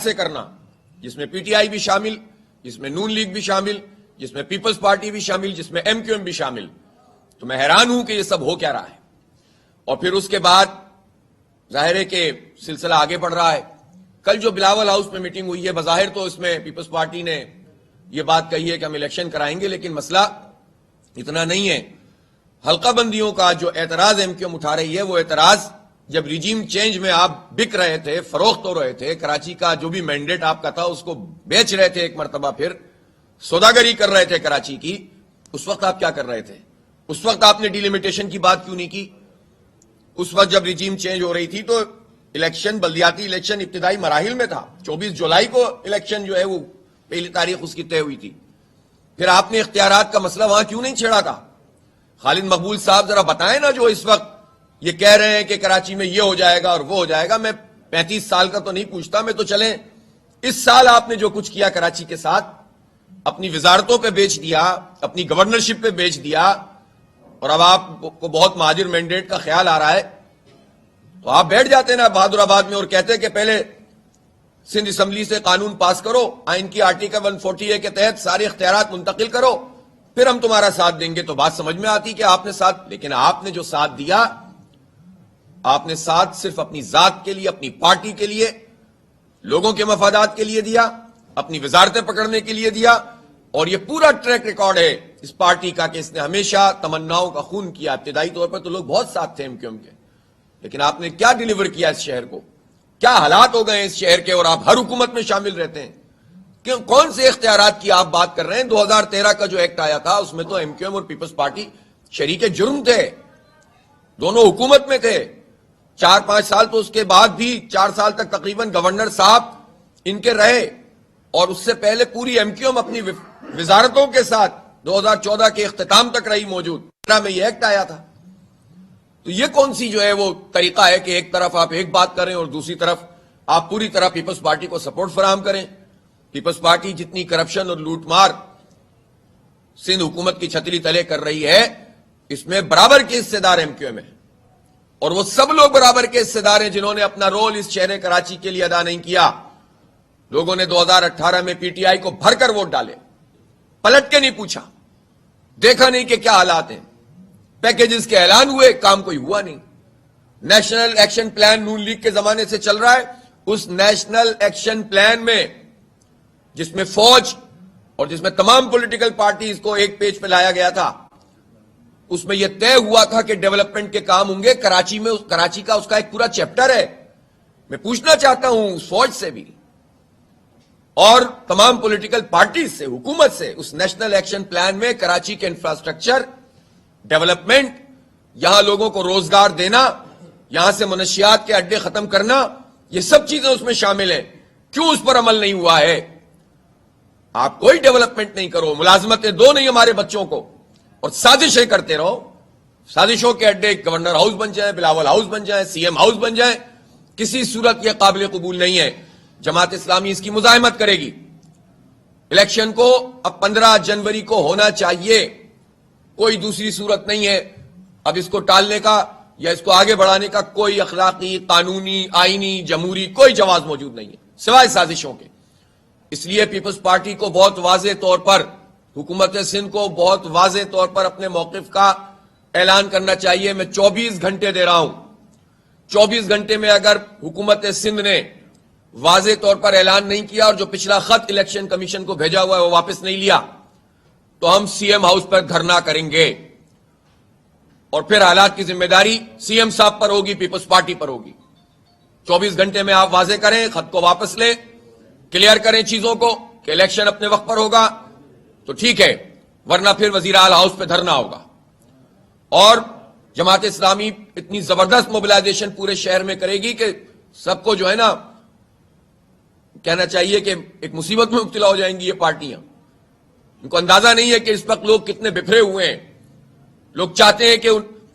سے کرنا، جس میں پی ٹی آئی بھی شامل، جس میں نون لیگ بھی شامل، جس میں پیپلز پارٹی بھی شامل، جس میں ایم کیو ایم بھی شامل، تو میں حیران ہوں کہ یہ سب ہو کیا رہا ہے۔ اور پھر اس کے بعد ظاہر ہے کہ سلسلہ آگے بڑھ رہا ہے۔ کل جو بلاول ہاؤس میں میٹنگ ہوئی ہے، بظاہر تو اس میں پیپلز پارٹی نے یہ بات کہی ہے کہ ہم الیکشن کرائیں گے، لیکن مسئلہ اتنا نہیں ہے۔ حلقہ بندیوں کا جو اعتراض ایم کیو ایم اٹھا رہی ہے، وہ اعتراض جب ریجیم چینج میں آپ بک رہے تھے، فروخت ہو رہے تھے، کراچی کا جو بھی مینڈیٹ آپ کا تھا اس کو بیچ رہے تھے، ایک مرتبہ پھر سوداگری کر رہے تھے کراچی کی، اس وقت آپ کیا کر رہے تھے؟ اس وقت آپ نے ڈیلیمیٹیشن کی بات کیوں نہیں کی؟ اس وقت جب ریجیم چینج ہو رہی تھی تو الیکشن، بلدیاتی الیکشن ابتدائی مراحل میں تھا، 24 جولائی کو الیکشن جو ہے وہ پہلی تاریخ اس کی طے ہوئی تھی۔ پھر آپ نے اختیارات کا مسئلہ وہاں کیوں نہیں چھیڑا تھا؟ خالد مقبول صاحب ذرا بتائیں نا، جو اس وقت یہ کہہ رہے ہیں کہ کراچی میں یہ ہو جائے گا اور وہ ہو جائے گا۔ میں 35 سال کا تو نہیں پوچھتا، میں تو چلیں اس سال آپ نے جو کچھ کیا کراچی کے ساتھ، اپنی وزارتوں پہ بیچ دیا، اپنی گورنرشپ پہ بیچ دیا، اور اب آپ کو بہت مہاجر مینڈیٹ کا خیال آ رہا ہے، تو آپ بیٹھ جاتے نا بہادر آباد میں اور کہتے کہ پہلے سندھ اسمبلی سے قانون پاس کرو، آئین کی آرٹیکل 140A کے تحت سارے اختیارات منتقل کرو، پھر ہم تمہارا ساتھ دیں گے۔ تو بات سمجھ میں آتی کہ آپ نے ساتھ، لیکن آپ نے جو ساتھ دیا، آپ نے ساتھ صرف اپنی ذات کے لیے، اپنی پارٹی کے لیے، لوگوں کے مفادات کے لیے دیا، اپنی وزارتیں پکڑنے کے لیے دیا۔ اور یہ پورا ٹریک ریکارڈ ہے اس پارٹی کا کہ اس نے ہمیشہ تمناؤں کا خون کیا۔ ابتدائی طور پر تو لوگ بہت ساتھ تھے ایم کیو ایم کے، لیکن آپ نے کیا ڈیلیور کیا اس شہر کو؟ کیا حالات ہو گئے اس شہر کے، اور آپ ہر حکومت میں شامل رہتے ہیں۔ کون سے اختیارات کی آپ بات کر رہے ہیں؟ 2013 کا جو ایکٹ آیا تھا اس میں تو ایم کیو ایم اور پیپلز پارٹی شریک جرم تھے، دونوں حکومت میں تھے۔ 4-5 سال تو اس کے بعد بھی 4 سال تک تقریباً گورنر صاحب ان کے رہے، اور اس سے پہلے پوری ایم کیو ایم اپنی وزارتوں کے ساتھ 2014 کے اختتام تک رہی موجود۔ میں یہ ایکٹ آیا تھا، تو یہ کون سی جو ہے وہ طریقہ ہے کہ ایک طرف آپ ایک بات کریں اور دوسری طرف آپ پوری طرح پیپلز پارٹی کو سپورٹ فراہم کریں؟ پیپلز پارٹی جتنی کرپشن اور لوٹ مار سندھ حکومت کی چھتری تلے کر رہی ہے، اس میں برابر کے حصے دار ایم کیو ایم ہے، اور وہ سب لوگ برابر کے حصے دار ہیں جنہوں نے اپنا رول اس شہر کراچی کے لیے ادا نہیں کیا۔ لوگوں نے 2018 میں پی ٹی آئی کو بھر کر ووٹ ڈالے، پلٹ کے نہیں پوچھا، دیکھا نہیں کہ کیا حالات ہیں۔ پیکیجز کے اعلان ہوئے، کام کوئی ہوا نہیں۔ نیشنل ایکشن پلان نون لیگ کے زمانے سے چل رہا ہے، اس نیشنل ایکشن پلان میں جس میں فوج اور جس میں تمام پولیٹیکل پارٹیز کو ایک پیج پہ لایا گیا تھا، اس میں یہ طے ہوا تھا کہ ڈیولپمنٹ کے کام ہوں گے کراچی میں۔ کراچی کا اس کا ایک پورا چیپٹر ہے۔ میں پوچھنا چاہتا ہوں اس فوج سے بھی اور تمام پولیٹیکل پارٹیز سے، حکومت سے، اس نیشنل ایکشن پلان میں کراچی کے انفراسٹرکچر، ڈیولپمنٹ، یہاں لوگوں کو روزگار دینا، یہاں سے منشیات کے اڈے ختم کرنا، یہ سب چیزیں اس میں شامل ہیں۔ کیوں اس پر عمل نہیں ہوا ہے؟ آپ کوئی ڈیولپمنٹ نہیں کرو، ملازمتیں دو نہیں ہمارے بچوں کو، اور سازشیں کرتے رہو۔ سازشوں کے اڈے گورنر ہاؤس بن جائیں، بلاول ہاؤس بن جائیں، سی ایم ہاؤس بن جائیں، کسی صورت یہ قابل قبول نہیں ہے۔ جماعت اسلامی اس کی مزاحمت کرے گی۔ الیکشن کو اب 15 جنوری کو ہونا چاہیے، کوئی دوسری صورت نہیں ہے۔ اب اس کو ٹالنے کا یا اس کو آگے بڑھانے کا کوئی اخلاقی، قانونی، آئینی، جمہوری کوئی جواز موجود نہیں ہے سوائے سازشوں کے۔ اس لیے پیپلز پارٹی کو بہت واضح طور پر، حکومت سندھ کو بہت واضح طور پر اپنے موقف کا اعلان کرنا چاہیے۔ میں 24 گھنٹے دے رہا ہوں، 24 گھنٹے میں اگر حکومت سندھ نے واضح طور پر اعلان نہیں کیا اور جو پچھلا خط الیکشن کمیشن کو بھیجا ہوا ہے وہ واپس نہیں لیا، تو ہم سی ایم ہاؤس پر دھرنا کریں گے، اور پھر حالات کی ذمہ داری سی ایم صاحب پر ہوگی، پیپلز پارٹی پر ہوگی۔ 24 گھنٹے میں آپ واضح کریں، خط کو واپس لیں، کلیئر کریں چیزوں کو کہ الیکشن اپنے وقت پر ہوگا تو ٹھیک ہے، ورنہ پھر وزیر اعلی ہاؤس پہ دھرنا ہوگا۔ اور جماعت اسلامی اتنی زبردست موبلائزیشن پورے شہر میں کرے گی کہ سب کو جو ہے نا کہنا چاہیے کہ ایک مصیبت میں مبتلا ہو جائیں گی یہ پارٹیاں۔ ان کو اندازہ نہیں ہے کہ اس وقت لوگ کتنے بکھرے ہوئے ہیں۔ لوگ چاہتے ہیں کہ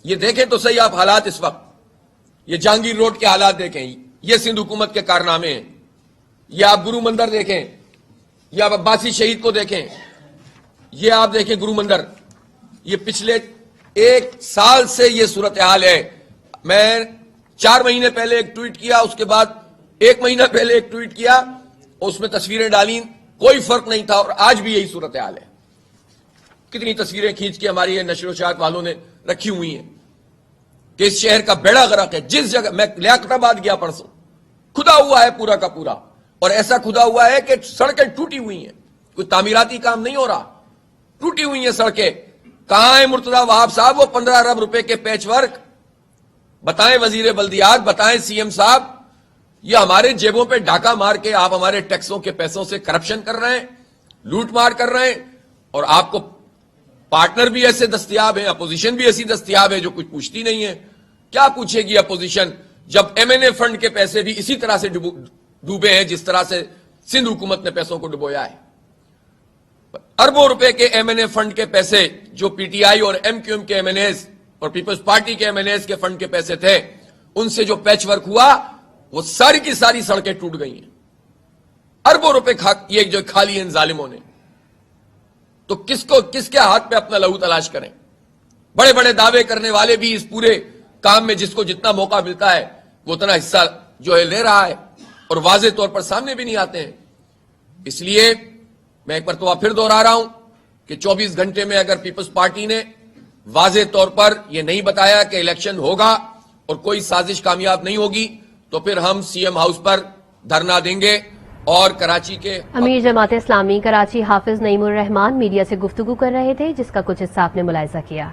یہ دیکھیں تو صحیح آپ حالات اس وقت، یہ جہانگیر روڈ کے حالات دیکھیں، یہ سندھ حکومت کے کارنامے ہیں، یہ آپ گرو مندر دیکھیں، یہ آپ عباسی شہید کو دیکھیں، یہ آپ دیکھیں گرو مندر، یہ پچھلے 1 سال سے یہ صورتحال ہے۔ میں 4 مہینے پہلے ایک ٹویٹ کیا، اس کے بعد 1 مہینہ پہلے ایک ٹویٹ کیا اس میں تصویریں ڈالیں, کوئی فرق نہیں تھا, اور آج بھی یہی صورتحال ہے. کتنی تصویریں کھینچ کے ہماری نشر و اشاعت والوں نے رکھی ہوئی ہیں کہ اس شہر کا بیڑا غرق ہے. جس جگہ میں لیاقت آباد گیا پرسوں, کھدا ہوا ہے پورا کا پورا, اور ایسا کھدا ہوا ہے کہ سڑکیں ٹوٹی ہوئی ہیں, کوئی تعمیراتی کام نہیں ہو رہا, ٹوٹی ہوئی ہیں سڑکیں. کہاں ہے مرتضی وہاب صاحب وہ 15 ارب روپے کے پیچ ورک؟ بتائیں وزیر بلدیات, بتائیں سی ایم صاحب, یہ ہمارے جیبوں پہ ڈاکہ مار کے آپ ہمارے ٹیکسوں کے پیسوں سے کرپشن کر رہے ہیں, لوٹ مار کر رہے ہیں, اور آپ کو پارٹنر بھی ایسے دستیاب ہیں, اپوزیشن بھی ایسی دستیاب ہے جو کچھ پوچھتی نہیں ہے. کیا پوچھے گی اپوزیشن جب ایم این اے فنڈ کے پیسے بھی اسی طرح سے ڈوبے ہیں جس طرح سے سندھ حکومت نے پیسوں کو ڈبویا ہے. اربوں روپے کے ایم این اے فنڈ کے پیسے جو پی ٹی آئی اور ایم کیو ایم کے ایم این ایز اور پیپلز پارٹی کے ایم این ایز کے فنڈ کے پیسے تھے, ان سے جو پیچ ورک ہوا وہ ساری کی ساری سڑکیں ٹوٹ گئی ہیں. اربوں روپے یہ جو کھا لیے ان ظالموں نے, تو کس کے ہاتھ پہ اپنا لہو تلاش کریں؟ بڑے بڑے دعوے کرنے والے بھی اس پورے کام میں جس کو جتنا موقع ملتا ہے وہ اتنا حصہ جو ہے لے رہا ہے, اور واضح طور پر سامنے بھی نہیں آتے ہیں. اس لیے میں ایک مرتبہ پھر دوہرا رہا ہوں کہ 24 گھنٹے میں اگر پیپلز پارٹی نے واضح طور پر یہ نہیں بتایا کہ الیکشن ہوگا اور کوئی سازش کامیاب نہیں ہوگی, تو پھر ہم سی ایم ہاؤس پر دھرنا دیں گے. اور کراچی کے امیر جماعت اسلامی کراچی حافظ نعیم الرحمان میڈیا سے گفتگو کر رہے تھے, جس کا کچھ حصہ آپ نے ملاحظہ کیا.